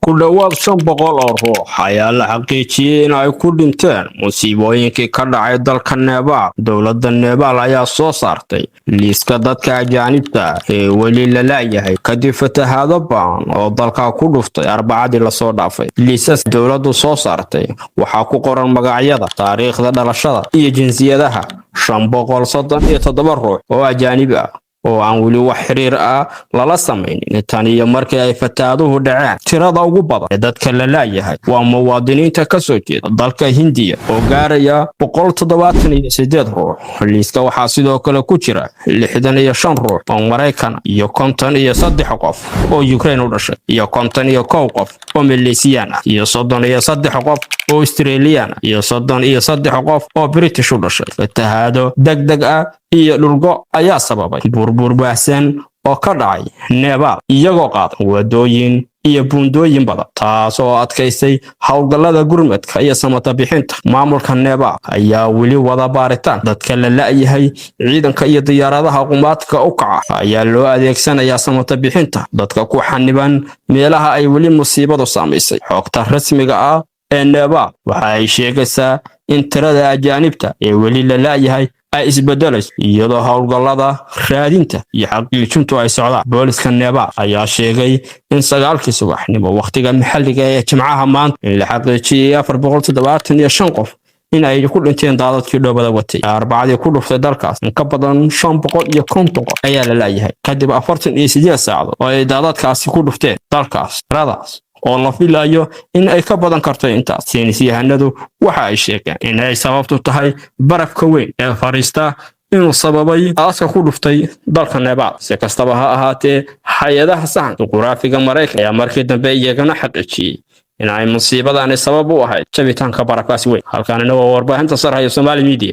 ku dhowaad 500 oo ruux ayaa la xaqiijiyay in ay ku dhinteen musiibooyinkii ka dhacay dalka Neebal. Dowladda Neebal ayaa soo saartay liiska dadka ajaanibta ee weli la laayahay kadib fatahaado ba'an oo dalka ku dhuftay Arbacadii la soo dhaafay. Liisas dowladdu soo saartay waxaa ku qoran magacyada, taariikhda dhalashada iyo jinsiyadaha 537 ruux oo ajaanib ah oo aan weli wax xiriir ah lala samaynin tan iyo markii ay fatahaaduhu dhaceen. Tirada ugu badan ee dadka la laayahay waa muwaadiniinta ka soo jeeda dalka Hindiya oo gaaraya 178 ruux. Liiska waxaa sidoo kale ku jira 65 ruux oo Mareykan iyo 53 qof oo Ukraine u dhashay iyo 51 qof oo Malaysian ah iyo 33 qof oo Australian ah iyo 33 qof oo British u dhashay. Fatahaado degdeg ah iyo dhulgo ayaa sababay burbur baahsan oo ka dhacay Neebal iyagoo qaaday wadooyin iyo buundooyin badan, taas oo adkaysay hawlgallada gurmadka iyo samata bixinta. Maamulka Neebal ayaa weli wada baaritaan dadka la laayahay. Ciidanka iyo diyaaradaha qumaadka u kaca ayaa loo adeegsanayaa samata bixinta dadka ku xaniban meelaha ay weli musiibadu saamaysay. Xogta rasmiga ah ee Neebal waxa ay sheegaysaa in tirada ajaanibta ee weli la laayahay ay isbedelayso iyadoo hawlgallada raadinta iyo xaqiijintu ay socdaan. Booliska Neebal ayaa sheegay in 9 subaxnimo waqtiga maxalliga ee Jimcaha maanta in la xaqiijiyay 475 qof in ay ku dhinteen daadadkii dhoobada watay. Arbacadii ku dhuftay dalkaas in ka badan 550 qof ayaa la laayahay kadib 48 saacadood oo ay daadadkaasi ku dhufteen dalkaas. Tiradaas oo la filayo in ay ka badan karto intaas. Saynisyahanadu waxa ay sheegeen in ay sababtu tahay barafka weyn ee fariista inuu sababay aaska ku dhuftay dalka Neebal. Si kastaba ha ahaatee, hay'adaha sahanka juqraafiga Mareykanka ayaa markii dambe iyagana xaqiijiyay in ay musiibadani sabab u ahayd jabitaanka barafkaas weyn. Halkaanina waa warbaahinta Sarhaya Somali Media.